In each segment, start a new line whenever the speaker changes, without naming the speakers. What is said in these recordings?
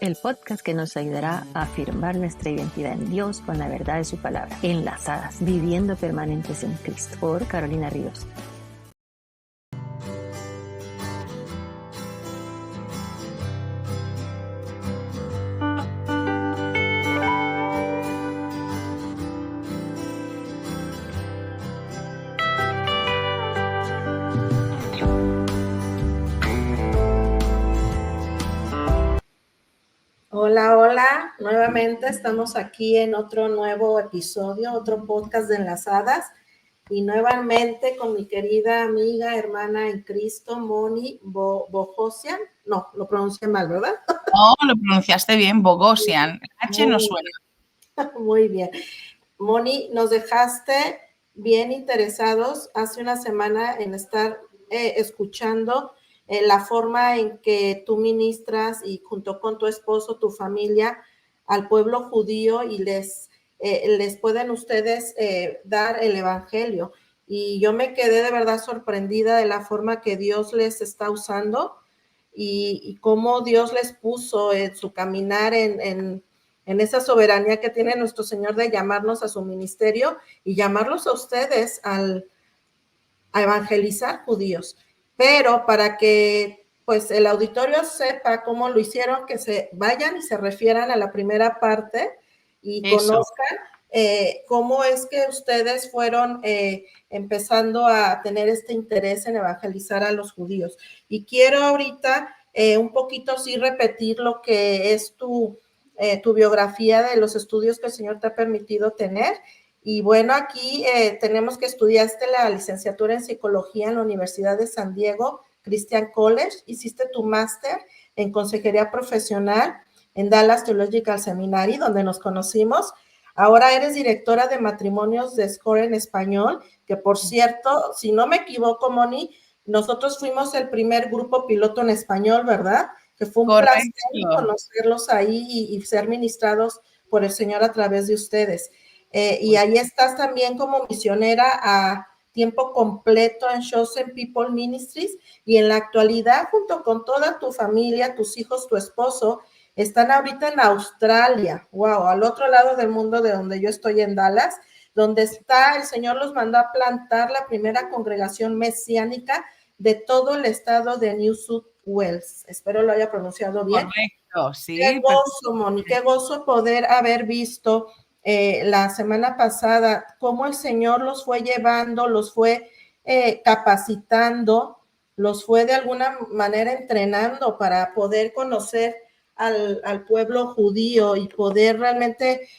el podcast que nos ayudará a afirmar nuestra identidad en Dios con la verdad de su palabra. Enlazadas, viviendo permanentes en Cristo, por Carolina Ríos.
Hola, hola, nuevamente estamos aquí en otro nuevo episodio, otro podcast de Enlazadas y nuevamente con mi querida amiga, hermana en Cristo, Moni Bogosian. No, lo pronuncié mal, ¿verdad?
No, lo pronunciaste bien, Bogosian. H no suena.
Muy bien. Moni, nos dejaste bien interesados hace una semana en estar escuchando la forma en que tú ministras y junto con tu esposo, tu familia, al pueblo judío y les pueden ustedes dar el evangelio. Y yo me quedé de verdad sorprendida de la forma que Dios les está usando y cómo Dios les puso en su caminar en esa soberanía que tiene nuestro Señor de llamarnos a su ministerio y llamarlos a ustedes a evangelizar judíos. Pero para que pues el auditorio sepa cómo lo hicieron, que se vayan y se refieran a la primera parte y conozcan cómo es que ustedes fueron empezando a tener este interés en evangelizar a los judíos. Y quiero ahorita un poquito sí repetir lo que es tu biografía de los estudios que el Señor te ha permitido tener. Y bueno, aquí tenemos que estudiaste la licenciatura en psicología en la Universidad de San Diego, Christian College, hiciste tu máster en consejería profesional en Dallas Theological Seminary, donde nos conocimos. Ahora eres directora de matrimonios de SCORE en español, que por cierto, si no me equivoco, Moni, nosotros fuimos el primer grupo piloto en español, ¿verdad? Que fue un placer conocerlos ahí y ser ministrados por el Señor a través de ustedes. Y ahí estás también como misionera a tiempo completo en Chosen People Ministries y en la actualidad junto con toda tu familia, tus hijos, tu esposo, están ahorita en Australia, wow, al otro lado del mundo de donde yo estoy en Dallas, donde está, el Señor los mandó a plantar la primera congregación mesiánica de todo el estado de New South Wales. Espero lo haya pronunciado bien.
Correcto, sí.
Qué gozo, Moni, qué gozo poder haber visto la semana pasada cómo el Señor los fue llevando, los fue capacitando, los fue de alguna manera entrenando para poder conocer al pueblo judío y poder realmente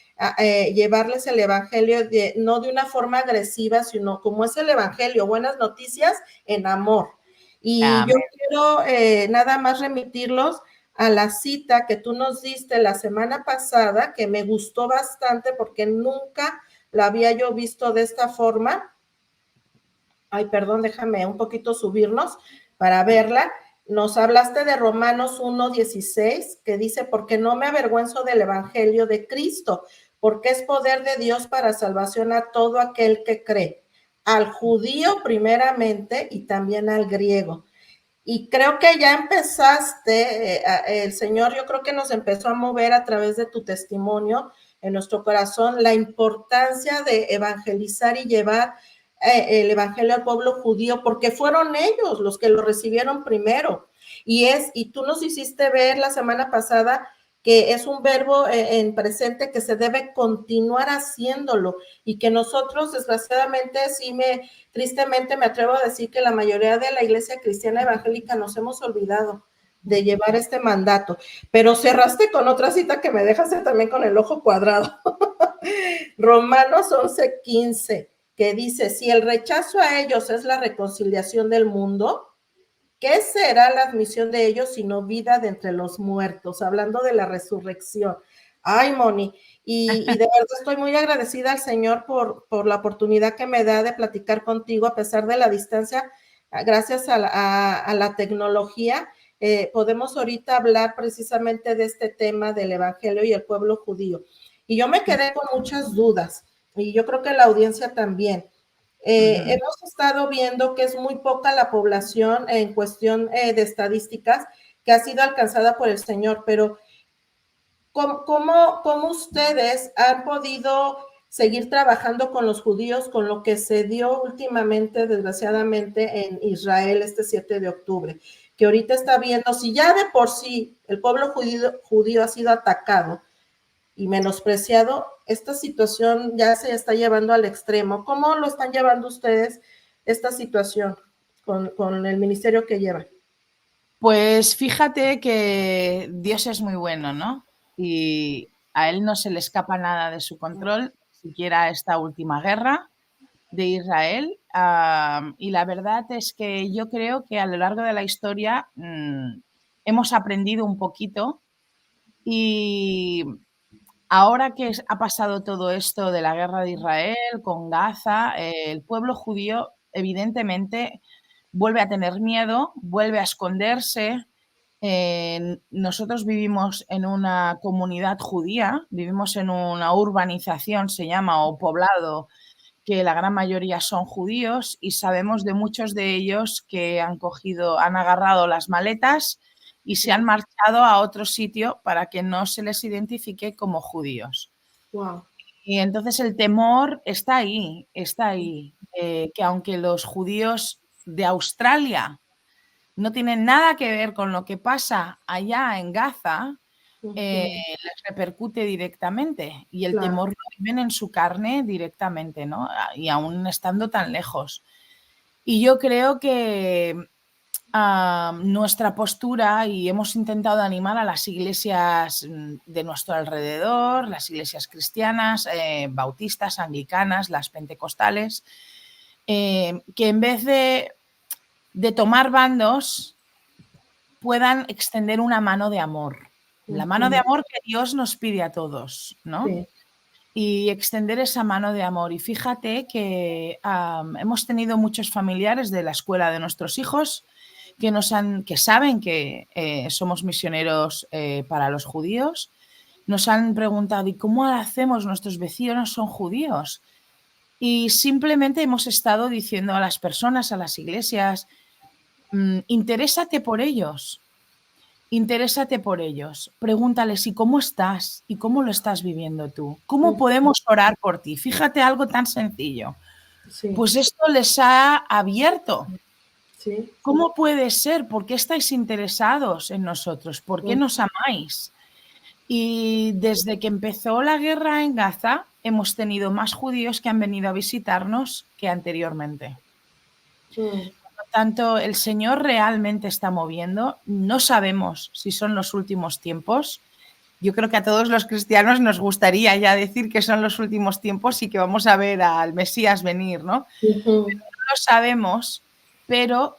llevarles el evangelio no de una forma agresiva, sino como es el evangelio, buenas noticias en amor. Y yo quiero nada más remitirlos a la cita que tú nos diste la semana pasada, que me gustó bastante porque nunca la había yo visto de esta forma. Ay, perdón, déjame un poquito subirnos para verla. Nos hablaste de Romanos 1:16, que dice, porque no me avergüenzo del evangelio de Cristo, porque es poder de Dios para salvación a todo aquel que cree, al judío primeramente y también al griego. Y creo que ya empezaste, el Señor yo creo que nos empezó a mover a través de tu testimonio en nuestro corazón la importancia de evangelizar y llevar el evangelio al pueblo judío, porque fueron ellos los que lo recibieron primero. Y tú nos hiciste ver la semana pasada que es un verbo en presente que se debe continuar haciéndolo y que nosotros desgraciadamente tristemente me atrevo a decir que la mayoría de la iglesia cristiana evangélica nos hemos olvidado de llevar este mandato, pero cerraste con otra cita que me dejaste también con el ojo cuadrado. Romanos 11:15, que dice, si el rechazo a ellos es la reconciliación del mundo, ¿qué será la admisión de ellos sino vida de entre los muertos? Hablando de la resurrección. Ay, Moni, y de verdad estoy muy agradecida al Señor por la oportunidad que me da de platicar contigo a pesar de la distancia. Gracias a la tecnología, podemos ahorita hablar precisamente de este tema del evangelio y el pueblo judío. Y yo me quedé con muchas dudas, y yo creo que la audiencia también. Hemos estado viendo que es muy poca la población en cuestión de estadísticas que ha sido alcanzada por el Señor, pero ¿Cómo ustedes han podido seguir trabajando con los judíos con lo que se dio últimamente, desgraciadamente, en Israel este 7 de octubre? Que ahorita está viendo, si ya de por sí el pueblo judío ha sido atacado y menospreciado, esta situación ya se está llevando al extremo. ¿Cómo lo están llevando ustedes esta situación con el ministerio que llevan?
Pues fíjate que Dios es muy bueno, ¿no? Y a Él no se le escapa nada de su control, siquiera esta última guerra de Israel. Y la verdad es que yo creo que a lo largo de la historia hemos aprendido un poquito y ahora que ha pasado todo esto de la guerra de Israel con Gaza, el pueblo judío evidentemente vuelve a tener miedo, vuelve a esconderse. Nosotros vivimos en una comunidad judía, vivimos en una urbanización, se llama, o poblado, que la gran mayoría son judíos y sabemos de muchos de ellos que han agarrado las maletas y se han marchado a otro sitio para que no se les identifique como judíos.
Wow.
Y entonces el temor está ahí, que aunque los judíos de Australia no tienen nada que ver con lo que pasa allá en Gaza, les repercute directamente y el temor lo viven en su carne directamente, ¿no? Y aún estando tan lejos. Y yo creo que nuestra postura, y hemos intentado animar a las iglesias de nuestro alrededor, las iglesias cristianas, bautistas, anglicanas, las pentecostales, que en vez de tomar bandos, puedan extender una mano de amor. La mano de amor que Dios nos pide a todos, ¿no?
Sí.
Y extender esa mano de amor. Y fíjate que hemos tenido muchos familiares de la escuela de nuestros hijos que saben que somos misioneros para los judíos. Nos han preguntado, ¿y cómo hacemos? Nuestros vecinos son judíos. Y simplemente hemos estado diciendo a las personas, a las iglesias, interésate por ellos. Interésate por ellos, pregúntales, ¿y cómo estás? ¿Y cómo lo estás viviendo tú? ¿Cómo podemos orar por ti? Fíjate algo tan sencillo.
Sí.
Pues esto les ha abierto.
Sí.
¿Cómo puede ser? ¿Por qué estáis interesados en nosotros? ¿Por qué nos amáis? Y desde que empezó la guerra en Gaza, hemos tenido más judíos que han venido a visitarnos que anteriormente. Por lo tanto, el Señor realmente está moviendo. No sabemos si son los últimos tiempos. Yo creo que a todos los cristianos nos gustaría ya decir que son los últimos tiempos y que vamos a ver al Mesías venir, ¿no? Pero no lo sabemos, pero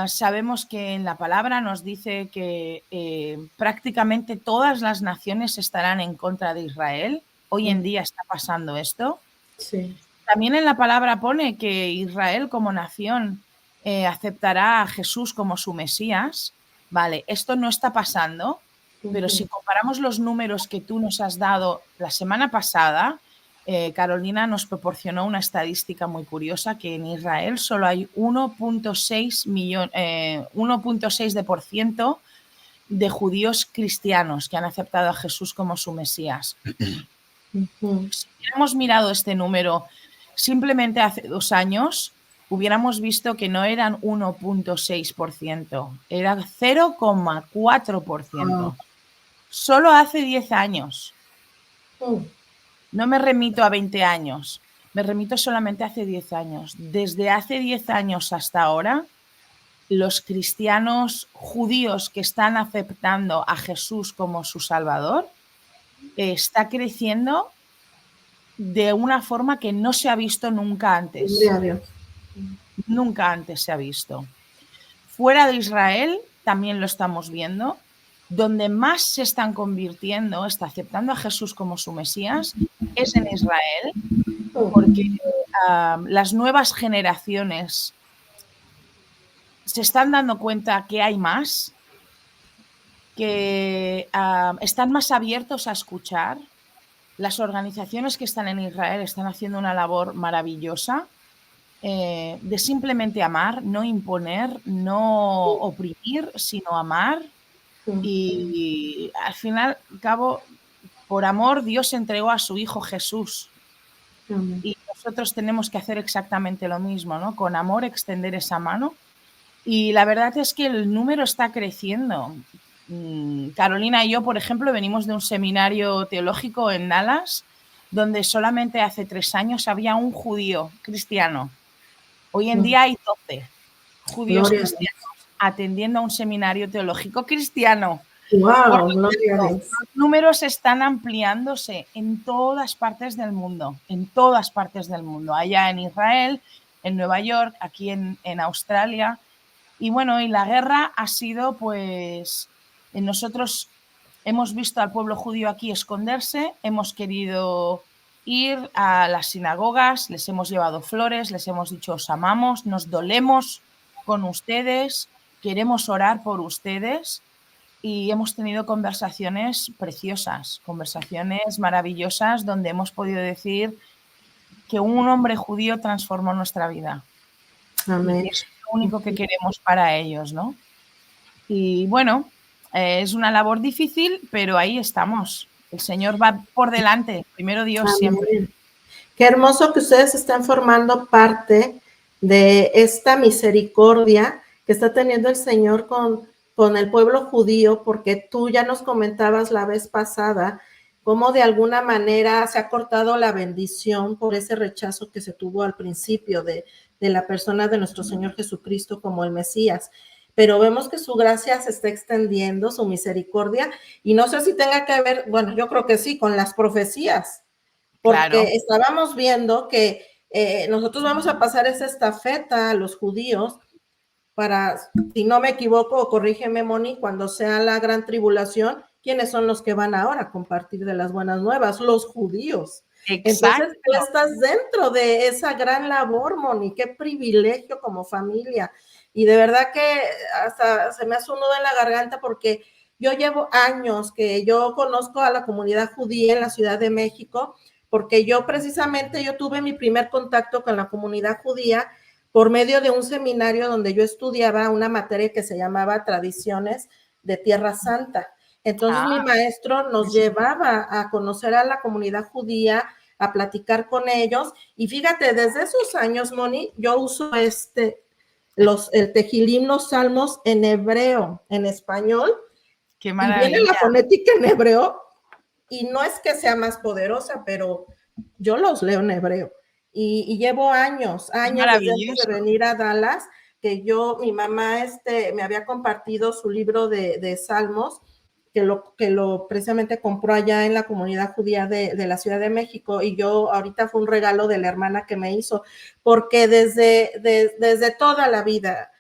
sabemos que en la palabra nos dice que prácticamente todas las naciones estarán en contra de Israel. Hoy en día está pasando esto.
Sí.
También en la palabra pone que Israel como nación aceptará a Jesús como su Mesías. Vale, esto no está pasando, pero si comparamos los números que tú nos has dado la semana pasada, Carolina nos proporcionó una estadística muy curiosa que en Israel solo hay 1.6% de judíos cristianos que han aceptado a Jesús como su Mesías. Si hubiéramos mirado este número simplemente hace 2 años, hubiéramos visto que no eran 1.6%, era 0,4%. Solo hace 10 años. No me remito a 20 años, me remito solamente a hace 10 años. Desde hace 10 años hasta ahora, los cristianos judíos que están aceptando a Jesús como su Salvador está creciendo de una forma que no se ha visto nunca antes. Nunca antes se ha visto. Fuera de Israel también lo estamos viendo. Donde más se están convirtiendo, está aceptando a Jesús como su Mesías, es en Israel, porque las nuevas generaciones se están dando cuenta que hay más, que están más abiertos a escuchar. Las organizaciones que están en Israel están haciendo una labor maravillosa de simplemente amar, no imponer, no oprimir, sino amar. Y al final, cabo, por amor, Dios entregó a su Hijo Jesús. Y nosotros tenemos que hacer exactamente lo mismo, ¿no? Con amor extender esa mano. Y la verdad es que el número está creciendo. Carolina y yo, por ejemplo, venimos de un seminario teológico en Dallas, donde solamente hace 3 años había un judío cristiano. Hoy en día hay 12 judíos
Gloria a Dios.
cristianos atendiendo a un seminario teológico cristiano. Por
Wow,
lo
gloria a
tanto,
Dios.
los números están ampliándose en todas partes del mundo, allá en Israel, en Nueva York, aquí en Australia. Y bueno, y la guerra ha sido, pues, nosotros hemos visto al pueblo judío aquí esconderse, hemos querido ir a las sinagogas, les hemos llevado flores, les hemos dicho os amamos, nos dolemos con ustedes, queremos orar por ustedes y hemos tenido conversaciones preciosas, conversaciones maravillosas donde hemos podido decir que un hombre judío transformó nuestra vida y que
Amén.
es lo único que queremos para ellos, ¿no? Y bueno, es una labor difícil, pero ahí estamos. El Señor va por delante, primero Dios siempre.
Amén. Qué hermoso que ustedes estén formando parte de esta misericordia que está teniendo el Señor con el pueblo judío, porque tú ya nos comentabas la vez pasada cómo de alguna manera se ha cortado la bendición por ese rechazo que se tuvo al principio de la persona de nuestro Señor Jesucristo como el Mesías. Pero vemos que su gracia se está extendiendo, su misericordia, y no sé si tenga que ver, bueno, yo creo que sí, con las profecías, porque
Claro.
estábamos viendo que nosotros vamos a pasar esa estafeta a los judíos para, si no me equivoco, o corrígeme, Moni, cuando sea la gran tribulación, ¿quiénes son los que van ahora a compartir de las buenas nuevas? Los judíos.
Exacto.
Entonces tú estás dentro de esa gran labor, Moni, qué privilegio como familia. Y de verdad que hasta se me hace un nudo en la garganta porque yo llevo años que yo conozco a la comunidad judía en la Ciudad de México, porque yo precisamente, yo tuve mi primer contacto con la comunidad judía por medio de un seminario donde yo estudiaba una materia que se llamaba Tradiciones de Tierra Santa. Entonces mi maestro nos llevaba a conocer a la comunidad judía, a platicar con ellos, y fíjate, desde esos años, Moni, yo uso el Tejilim, los salmos en hebreo, en español,
Qué
y viene la
maravilla.
fonética en hebreo, y no es que sea más poderosa, pero yo los leo en hebreo. Y llevo años desde antes de venir a Dallas, que mi mamá me había compartido su libro de Salmos, que lo precisamente compró allá en la comunidad judía de la Ciudad de México, y yo ahorita fue un regalo de la hermana que me hizo, porque desde toda la vida,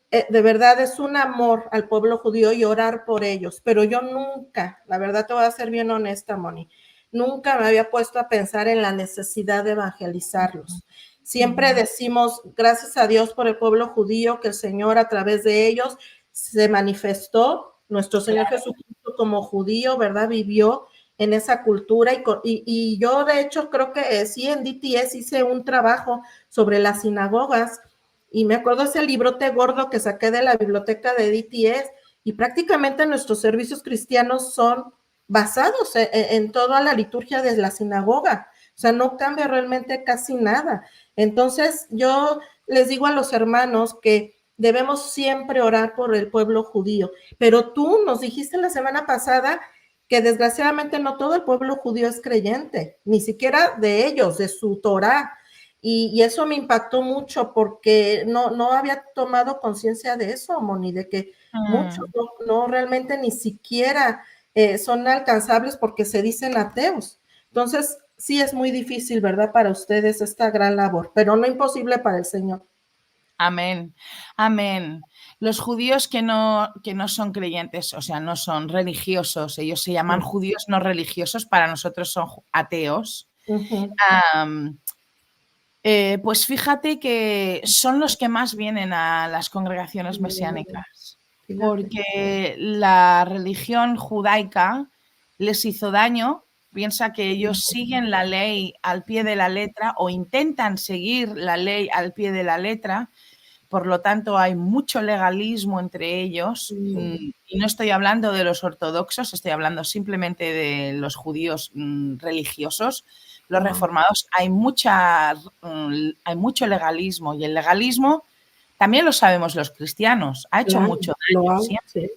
de verdad es un amor al pueblo judío y orar por ellos, pero yo nunca, la verdad te voy a ser bien honesta, Moni, nunca me había puesto a pensar en la necesidad de evangelizarlos. Siempre decimos, gracias a Dios por el pueblo judío, que el Señor a través de ellos se manifestó, nuestro Señor Jesucristo como judío, ¿verdad? Vivió en esa cultura y yo de hecho creo que sí en DTS hice un trabajo sobre las sinagogas, y me acuerdo ese librote gordo que saqué de la biblioteca de DTS, y prácticamente nuestros servicios cristianos son basados en toda la liturgia de la sinagoga. O sea, no cambia realmente casi nada. Entonces, yo les digo a los hermanos que debemos siempre orar por el pueblo judío. Pero tú nos dijiste la semana pasada que desgraciadamente no todo el pueblo judío es creyente, ni siquiera de ellos, de su Torá. Y eso me impactó mucho porque no había tomado conciencia de eso, Moni, de que muchos no realmente ni siquiera son alcanzables porque se dicen ateos. Entonces, sí es muy difícil, ¿verdad? Para ustedes esta gran labor, pero no imposible para el Señor.
Amén, amén. Los judíos que no son creyentes, o sea, no son religiosos, ellos se llaman judíos no religiosos, para nosotros son ateos. Pues fíjate que son los que más vienen a las congregaciones mesiánicas, porque la religión judaica les hizo daño. Piensa que ellos siguen la ley al pie de la letra o intentan seguir la ley al pie de la letra, por lo tanto hay mucho legalismo entre ellos, y no estoy hablando de los ortodoxos, estoy hablando simplemente de los judíos religiosos. Los reformados hay mucho legalismo, y el legalismo también lo sabemos los cristianos, ha hecho mucho daño siempre.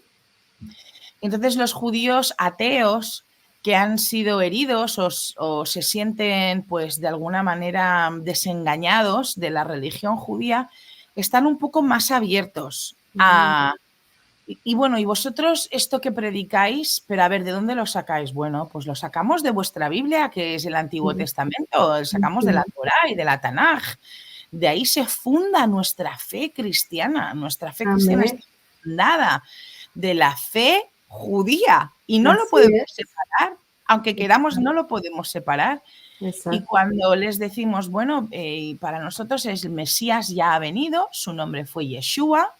Entonces los judíos ateos que han sido heridos o se sienten pues de alguna manera desengañados de la religión judía, están un poco más abiertos a... Y bueno, y vosotros esto que predicáis, pero a ver, ¿de dónde lo sacáis? Bueno, pues lo sacamos de vuestra Biblia, que es el Antiguo Testamento, lo sacamos de la Torá y de la Tanaj. De ahí se funda nuestra fe cristiana. Nuestra fe cristiana está fundada de la fe judía y no lo podemos separar, aunque queramos, no lo podemos separar. Y cuando les decimos, bueno, para nosotros el Mesías ya ha venido, su nombre fue Yeshua,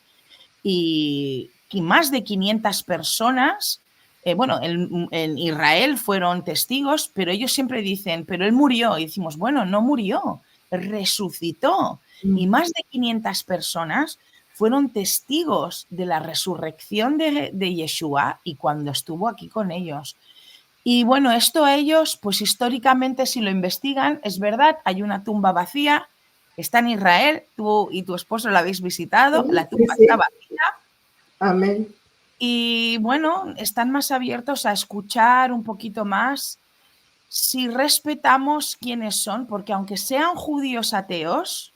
y más de 500 personas, bueno, en Israel fueron testigos, pero ellos siempre dicen, pero él murió, y decimos, bueno, no murió, resucitó, y más de 500 personas fueron testigos de la resurrección de Yeshua y cuando estuvo aquí con ellos. Y bueno, esto ellos, pues históricamente si lo investigan, es verdad, hay una tumba vacía, está en Israel, tú y tu esposo la habéis visitado, la tumba está vacía.
Amén.
Y bueno, están más abiertos a escuchar un poquito más si respetamos quiénes son, porque aunque sean judíos ateos,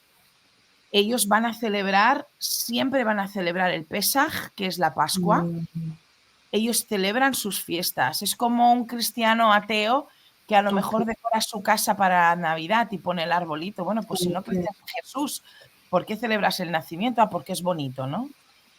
ellos van a celebrar, siempre van a celebrar el Pesaj, que es la Pascua. Ellos celebran sus fiestas. Es como un cristiano ateo que a lo mejor decora su casa para Navidad y pone el arbolito. Bueno, pues si no crees en Jesús, ¿por qué celebras el nacimiento? Ah, porque es bonito, ¿no?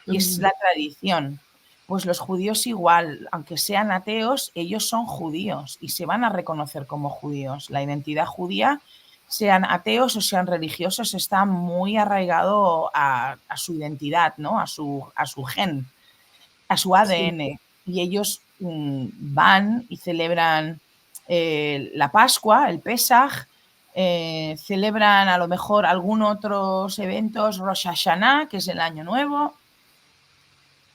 Y es la tradición. Pues los judíos igual, aunque sean ateos, ellos son judíos y se van a reconocer como judíos. La identidad judía, sean ateos o sean religiosos, está muy arraigado a su identidad, ¿no? A su gen, a su ADN. Y ellos van y celebran la Pascua, el Pesaj, celebran a lo mejor algunos otros eventos, Rosh Hashanah, que es el Año Nuevo.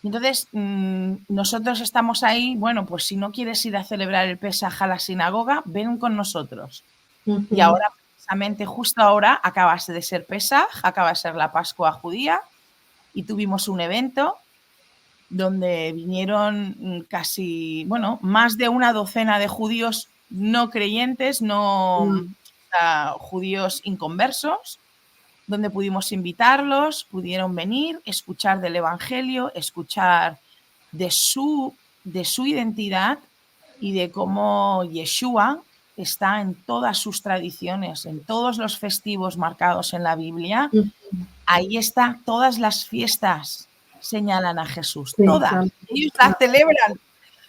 Entonces, nosotros estamos ahí, bueno, pues si no quieres ir a celebrar el Pesaj a la sinagoga, ven con nosotros. Y ahora, precisamente, justo ahora, acaba de ser Pesaj, acaba de ser la Pascua judía, y tuvimos un evento donde vinieron casi, bueno, más de una docena de judíos no creyentes, judíos inconversos, donde pudimos invitarlos, pudieron venir, escuchar del Evangelio, escuchar de su identidad y de cómo Yeshua está en todas sus tradiciones, en todos los festivos marcados en la Biblia. Ahí está, todas las fiestas señalan a Jesús, todas. Ellos la celebran,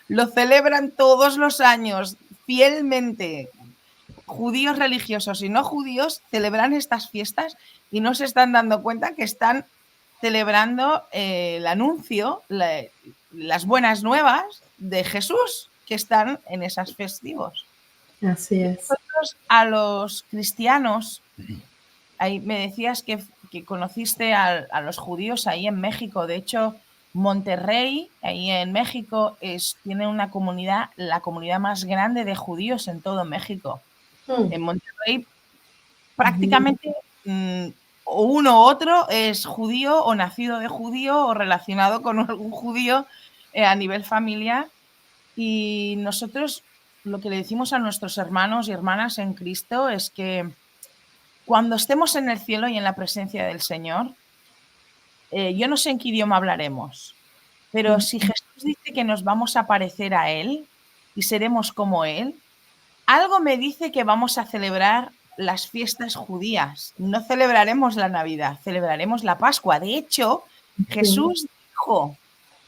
lo celebran todos los años, fielmente. Judíos religiosos y no judíos celebran estas fiestas y no se están dando cuenta que están celebrando el anuncio, las buenas nuevas de Jesús que están en esos festivos.
Así es.
Nosotros, a los cristianos, ahí me decías que conociste a los judíos ahí en México. De hecho, Monterrey, ahí en México, tiene una comunidad, la comunidad más grande de judíos en todo México. En Monterrey prácticamente o uno u otro es judío o nacido de judío o relacionado con algún judío a nivel familiar. Y nosotros lo que le decimos a nuestros hermanos y hermanas en Cristo es que cuando estemos en el cielo y en la presencia del Señor, yo no sé en qué idioma hablaremos, pero si Jesús dice que nos vamos a parecer a Él y seremos como Él, algo me dice que vamos a celebrar las fiestas judías. No celebraremos la Navidad, celebraremos la Pascua. De hecho, Jesús dijo,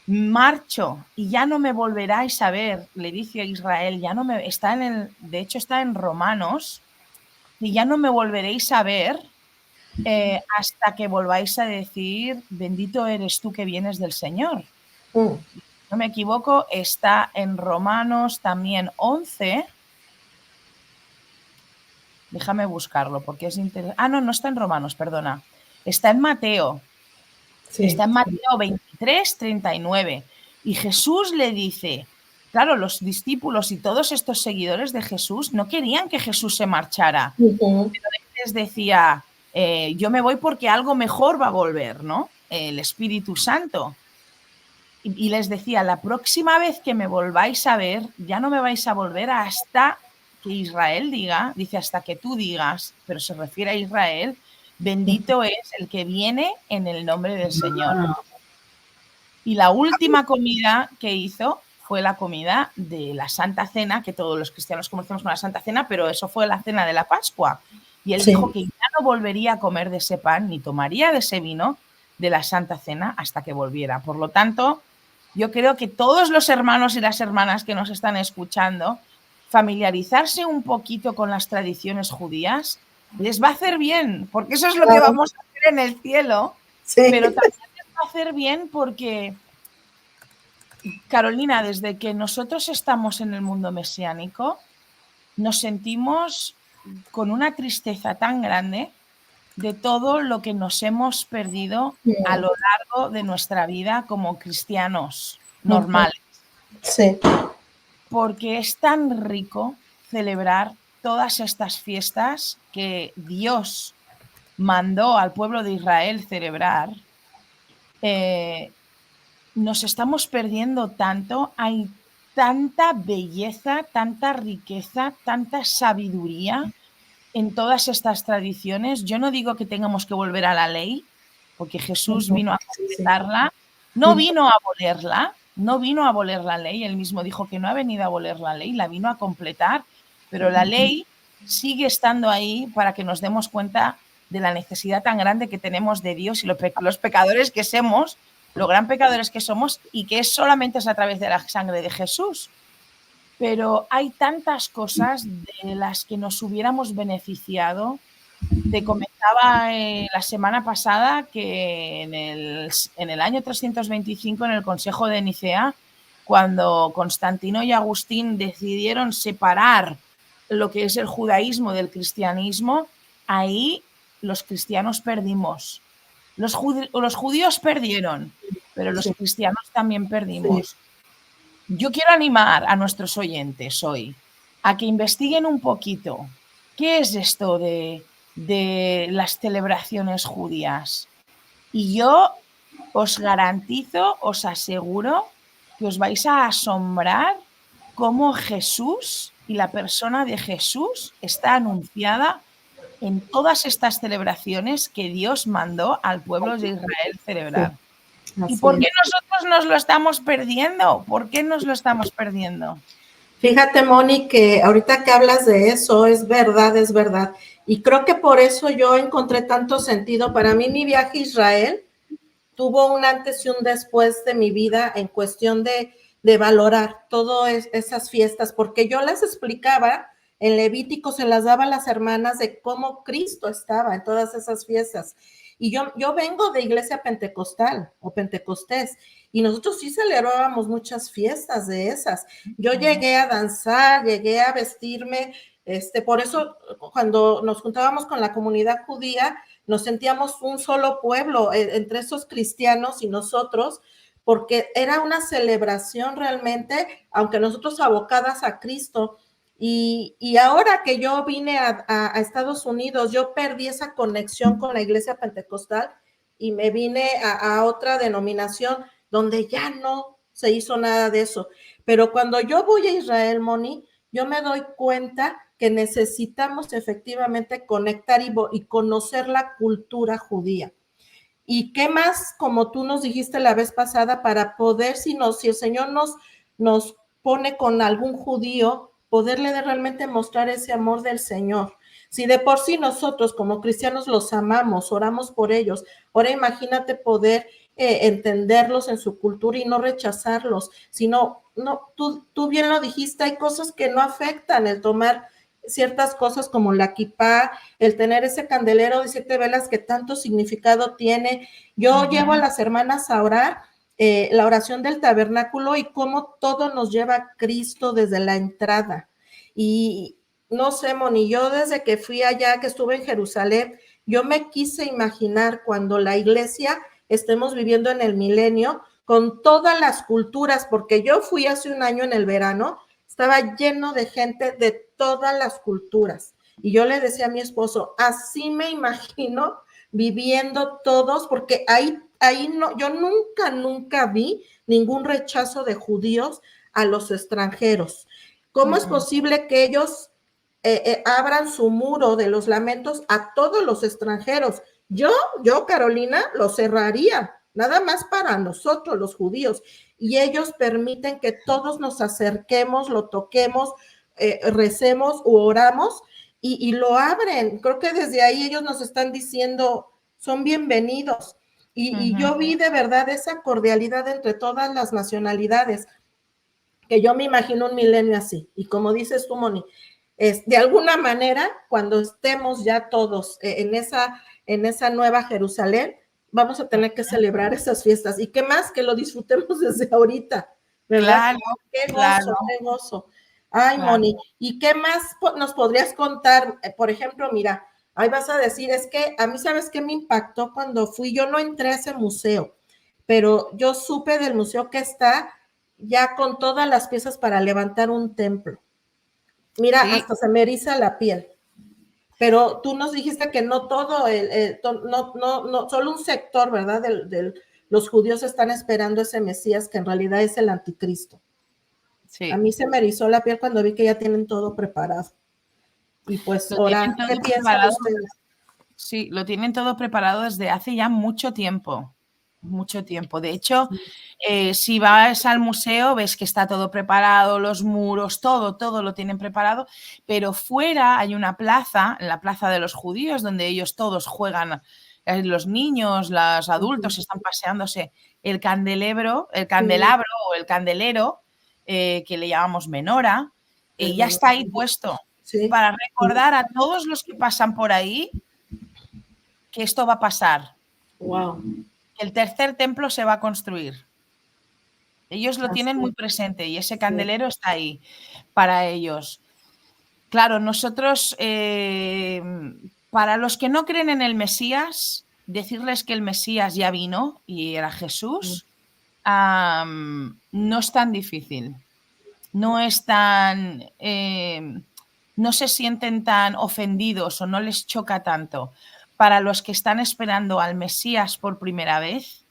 marcho y ya no me volveráis a ver, le dice a Israel, ya no me está de hecho está en Romanos, y ya no me volveréis a ver hasta que volváis a decir, bendito eres tú que vienes del Señor. No me equivoco, está en Romanos también 11. Déjame buscarlo porque es interesante. Ah, no está en Romanos, perdona. Está en Mateo.
Sí.
Está en Mateo 23, 39. Y Jesús le dice, claro, los discípulos y todos estos seguidores de Jesús no querían que Jesús se marchara.
Ujú.
Pero a veces decía, yo me voy porque algo mejor va a volver, ¿no? El Espíritu Santo. Y les decía, la próxima vez que me volváis a ver, ya no me vais a volver hasta que Israel diga, dice hasta que tú digas, pero se refiere a Israel, bendito es el que viene en el nombre del Señor. Y la última comida que hizo fue la comida de la Santa Cena, que todos los cristianos conocemos con la Santa Cena, pero eso fue la cena de la Pascua. Y él
Sí.
dijo que ya no volvería a comer de ese pan ni tomaría de ese vino de la Santa Cena hasta que volviera. Por lo tanto, yo creo que todos los hermanos y las hermanas que nos están escuchando, familiarizarse un poquito con las tradiciones judías les va a hacer bien, porque eso es lo que
Claro.
vamos a hacer en el cielo,
Sí.
pero también les va a hacer bien porque, Carolina, desde que nosotros estamos en el mundo mesiánico, nos sentimos con una tristeza tan grande de todo lo que nos hemos perdido a lo largo de nuestra vida como cristianos normales.
Sí.
Porque es tan rico celebrar todas estas fiestas que Dios mandó al pueblo de Israel celebrar. Nos estamos perdiendo tanto, hay tanta belleza, tanta riqueza, tanta sabiduría en todas estas tradiciones. Yo no digo que tengamos que volver a la ley, porque Jesús vino a completarla, no vino a abolerla, no vino a aboler la ley, él mismo dijo que no ha venido a aboler la ley, la vino a completar, pero la ley sigue estando ahí para que nos demos cuenta de la necesidad tan grande que tenemos de Dios y los pecadores que somos, los gran pecadores que somos, y que es solamente a través de la sangre de Jesús. Pero hay tantas cosas de las que nos hubiéramos beneficiado. Te comentaba la semana pasada que en el año 325, en el Consejo de Nicea, cuando Constantino y Agustín decidieron separar lo que es el judaísmo del cristianismo, ahí los cristianos perdimos. Los judíos perdieron, pero los cristianos también perdimos. Yo quiero animar a nuestros oyentes hoy a que investiguen un poquito qué es esto de las celebraciones judías. Y yo os garantizo, os aseguro que os vais a asombrar cómo Jesús y la persona de Jesús está anunciada en todas estas celebraciones que Dios mandó al pueblo de Israel celebrar. ¿Y por qué nosotros nos lo estamos perdiendo? ¿Por qué nos lo estamos perdiendo?
Fíjate, Moni, que ahorita que hablas de eso, es verdad, es verdad. Y creo que por eso yo encontré tanto sentido. Para mí, mi viaje a Israel tuvo un antes y un después de mi vida en cuestión de valorar todas esas fiestas, porque yo las explicaba en Levítico, se las daba a las hermanas de cómo Cristo estaba en todas esas fiestas. Y yo vengo de iglesia pentecostal o pentecostés, y nosotros sí celebrábamos muchas fiestas de esas. Yo llegué a danzar, llegué a vestirme, por eso cuando nos juntábamos con la comunidad judía, nos sentíamos un solo pueblo entre esos cristianos y nosotros, porque era una celebración realmente, aunque nosotros abocadas a Cristo. Y ahora que yo vine a Estados Unidos, yo perdí esa conexión con la iglesia pentecostal y me vine a otra denominación donde ya no se hizo nada de eso. Pero cuando yo voy a Israel, Moni, yo me doy cuenta que necesitamos efectivamente conectar y conocer la cultura judía. ¿Y qué más, como tú nos dijiste la vez pasada, para poder, si el Señor nos pone con algún judío, poderle realmente mostrar ese amor del Señor? Si de por sí nosotros como cristianos los amamos, oramos por ellos, ahora imagínate poder entenderlos en su cultura y no rechazarlos, sino, no, tú bien lo dijiste, hay cosas que no afectan el tomar ciertas cosas como la kipá, el tener ese candelero de 7 velas que tanto significado tiene. Yo llevo a las hermanas a orar la oración del tabernáculo y cómo todo nos lleva a Cristo desde la entrada. Y no sé, Moni, yo desde que fui allá, que estuve en Jerusalén, yo me quise imaginar cuando la iglesia estemos viviendo en el milenio con todas las culturas, porque yo fui hace un año en el verano, estaba lleno de gente de todas las culturas. Y yo le decía a mi esposo, así me imagino viviendo todos, porque ahí no, yo nunca vi ningún rechazo de judíos a los extranjeros. ¿Cómo es posible que ellos abran su muro de los lamentos a todos los extranjeros? Yo, Carolina, lo cerraría, nada más para nosotros, los judíos, y ellos permiten que todos nos acerquemos, lo toquemos, recemos u oramos, y lo abren. Creo que desde ahí ellos nos están diciendo, son bienvenidos. Y yo vi de verdad esa cordialidad entre todas las nacionalidades, que yo me imagino un milenio así. Y como dices tú, Moni, de alguna manera, cuando estemos ya todos en esa nueva Jerusalén, vamos a tener que celebrar esas fiestas. Y qué más que lo disfrutemos desde ahorita, ¿verdad?
Claro,
qué gozo,
claro.
qué gozo. Ay,
Claro.
Moni, ¿y qué más nos podrías contar? Por ejemplo, mira, ahí vas a decir, es que a mí, ¿sabes qué me impactó cuando fui? Yo no entré a ese museo, pero yo supe del museo que está ya con todas las piezas para levantar un templo. Mira,
Sí.
hasta se me eriza la piel. Pero tú nos dijiste que no todo, no, solo un sector, ¿verdad? Los judíos están esperando ese Mesías, que en realidad es el anticristo.
Sí.
A mí se me erizó la piel cuando vi que ya tienen todo preparado. Y pues, ahora, ¿qué piensan ustedes?
Sí, lo tienen todo preparado desde hace ya mucho tiempo. Mucho tiempo. De hecho, si vas al museo, ves que está todo preparado, los muros, todo lo tienen preparado, pero fuera hay una plaza, la plaza de los judíos, donde ellos todos juegan, los niños, los adultos están paseándose, el candelabro o el candelero, que le llamamos menora, ya está ahí puesto, para recordar a todos los que pasan por ahí que esto va a pasar.
Wow.
El tercer templo se va a construir. Ellos lo tienen muy presente y ese candelero está ahí para ellos. Claro, nosotros, para los que no creen en el Mesías, decirles que el Mesías ya vino y era Jesús, no es tan difícil. No es tan... no se sienten tan ofendidos o no les choca tanto. Para los que están esperando al Mesías por primera vez,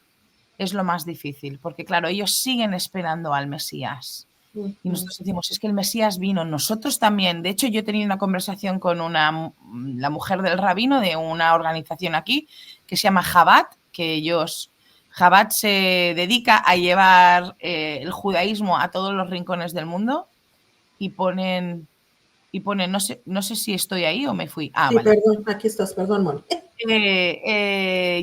es lo más difícil, porque claro, ellos siguen esperando al Mesías. Y nosotros decimos, es que el Mesías vino, nosotros también. De hecho, yo he tenido una conversación con la mujer del rabino de una organización aquí que se llama Chabad, que Chabad se dedica a llevar el judaísmo a todos los rincones del mundo y ponen, no sé si estoy ahí o me fui.
Sí,
Vale.
perdón, aquí estás, perdón, Moni.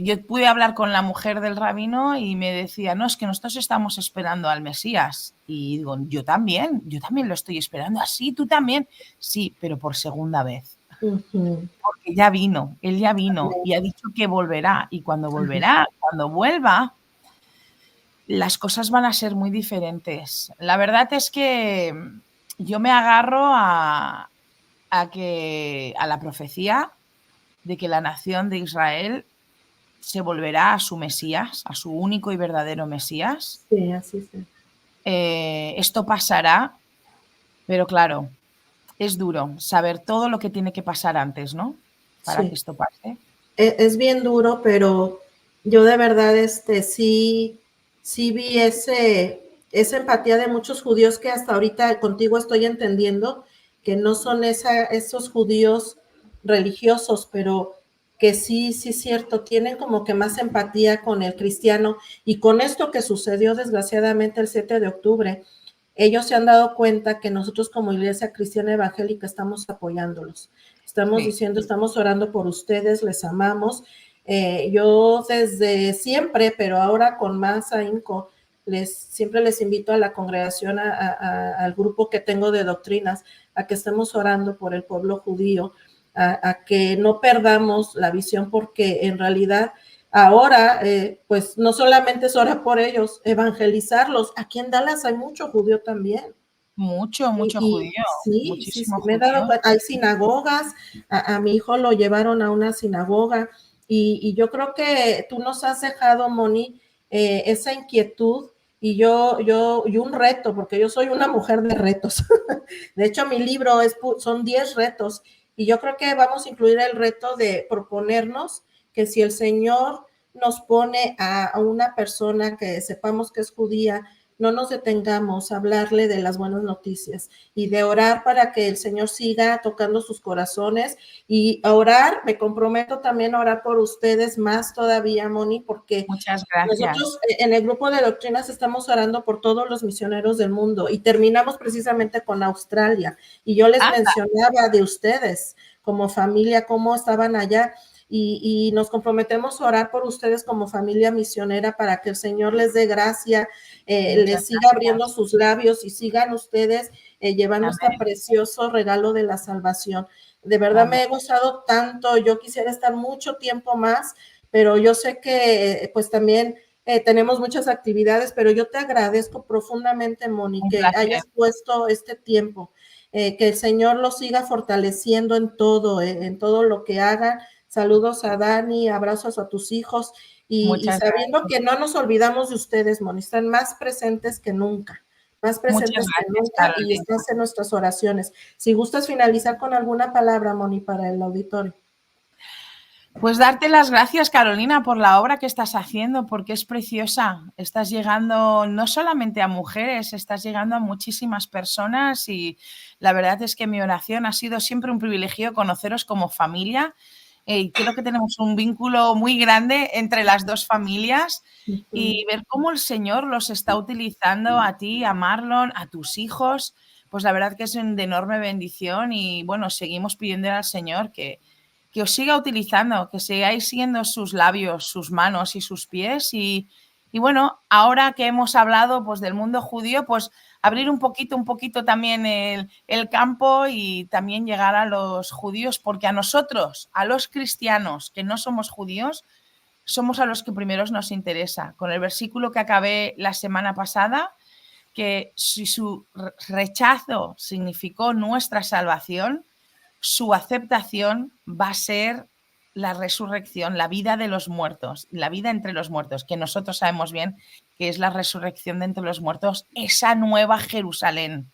Yo pude hablar con la mujer del rabino y me decía, no, es que nosotros estamos esperando al Mesías. Y digo, yo también lo estoy esperando. ¿Así? ¿Tú también? Sí, pero por segunda vez. Porque ya vino, él ya vino y ha dicho que volverá. Y cuando vuelva, las cosas van a ser muy diferentes. La verdad es que yo me agarro a la profecía de que la nación de Israel se volverá a su Mesías, a su único y verdadero Mesías.
Sí, así es.
Esto pasará, pero claro, es duro saber todo lo que tiene que pasar antes, ¿no? Para que esto pase.
Es bien duro, pero yo de verdad sí vi esa empatía de muchos judíos que hasta ahorita contigo estoy entendiendo que no son esos judíos religiosos, pero que sí es cierto, tienen como que más empatía con el cristiano, y con esto que sucedió desgraciadamente el 7 de octubre, ellos se han dado cuenta que nosotros como Iglesia Cristiana Evangélica estamos apoyándolos. Estamos diciendo, estamos orando por ustedes, les amamos. Yo desde siempre, pero ahora con más ahínco, siempre les invito a la congregación, al grupo que tengo de doctrinas, a que estemos orando por el pueblo judío, a que no perdamos la visión, porque en realidad ahora, pues no solamente es orar por ellos, evangelizarlos. Aquí en Dallas hay mucho judío también.
Mucho judío.
Sí, me he dado cuenta. Hay sinagogas, a mi hijo lo llevaron a una sinagoga y yo creo que tú nos has dejado, Moni, esa inquietud y un reto, porque yo soy una mujer de retos. De hecho, mi libro son 10 retos y yo creo que vamos a incluir el reto de proponernos que si el Señor nos pone a una persona que sepamos que es judía, no nos detengamos a hablarle de las buenas noticias y de orar para que el Señor siga tocando sus corazones y a orar, me comprometo también a orar por ustedes más todavía, Moni, porque
muchas gracias.
Nosotros en el grupo de doctrinas estamos orando por todos los misioneros del mundo y terminamos precisamente con Australia y yo les mencionaba de ustedes como familia, cómo estaban allá y nos comprometemos a orar por ustedes como familia misionera para que el Señor les dé gracia, les siga abriendo sus labios y sigan ustedes llevando este precioso regalo de la salvación. De verdad me he gozado tanto, yo quisiera estar mucho tiempo más, pero yo sé que pues también tenemos muchas actividades, pero yo te agradezco profundamente, Moni, que hayas puesto este tiempo, que el Señor los siga fortaleciendo en todo lo que hagan. Saludos a Dani, abrazos a tus hijos y sabiendo que no nos olvidamos de ustedes, Moni, están más presentes que nunca. Más presentes que nunca y estás en nuestras oraciones. Si gustas finalizar con alguna palabra, Moni, para el auditorio.
Pues darte las gracias, Carolina, por la obra que estás haciendo, porque es preciosa. Estás llegando no solamente a mujeres, estás llegando a muchísimas personas y la verdad es que mi oración ha sido siempre un privilegio conoceros como familia. Creo que tenemos un vínculo muy grande entre las dos familias y ver cómo el Señor los está utilizando a ti, a Marlon, a tus hijos, pues la verdad que es de enorme bendición y bueno, seguimos pidiendo al Señor que os siga utilizando, que sigáis siendo sus labios, sus manos y sus pies y bueno, ahora que hemos hablado pues del mundo judío, pues abrir un poquito también el campo y también llegar a los judíos, porque a nosotros, a los cristianos que no somos judíos, somos a los que primeros nos interesa. Con el versículo que acabé la semana pasada, que si su rechazo significó nuestra salvación, su aceptación va a ser la resurrección, la vida de los muertos, la vida entre los muertos, que nosotros sabemos bien que es la resurrección de entre los muertos, esa nueva Jerusalén,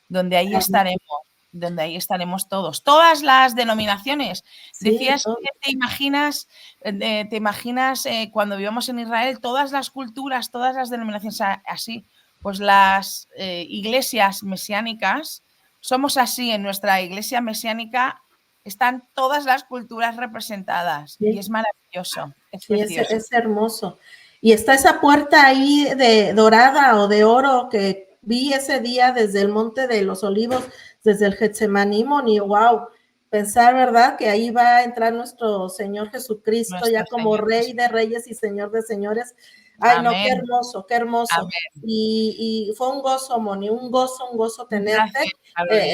donde ahí estaremos todos, todas las denominaciones. Sí, decías que te imaginas cuando vivamos en Israel, todas las culturas, todas las denominaciones así, pues las iglesias mesiánicas, somos así, en nuestra iglesia mesiánica están todas las culturas representadas y es maravilloso, es precioso.
Es hermoso. Y está esa puerta ahí de dorada o de oro que vi ese día desde el Monte de los Olivos, desde el Getsemaní, y wow, pensar, ¿verdad? Que ahí va a entrar nuestro Señor Jesucristo, ya como Rey de Reyes y Señor de Señores. Ay, no, qué hermoso, qué hermoso. Y fue un gozo, Moni, un gozo tenerte.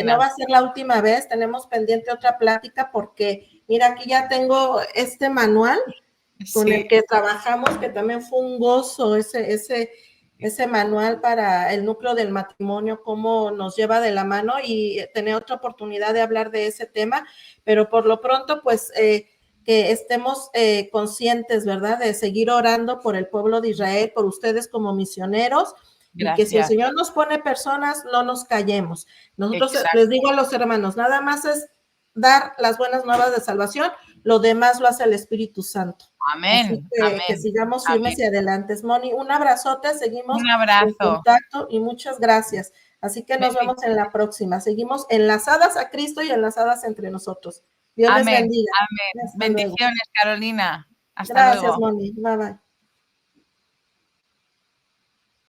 No va a ser la última vez, tenemos pendiente otra plática porque, mira, aquí ya tengo este manual con el que trabajamos, que también fue un gozo ese manual para el núcleo del matrimonio, cómo nos lleva de la mano y tener otra oportunidad de hablar de ese tema, pero por lo pronto, pues, que estemos conscientes, ¿verdad?, de seguir orando por el pueblo de Israel, por ustedes como misioneros. Gracias. Y que si el Señor nos pone personas, no nos callemos. Nosotros les digo a los hermanos, nada más es dar las buenas nuevas de salvación, lo demás lo hace el Espíritu Santo.
Amén.
Así que sigamos firmes y adelante. Moni, un abrazote, seguimos
en
contacto y muchas gracias. Así que nos vemos en la próxima. Seguimos enlazadas a Cristo y enlazadas entre nosotros. Dios les bendiga.
Amén. Bendiciones, luego. Carolina. Hasta
gracias,
luego.
Moni. Bye, bye.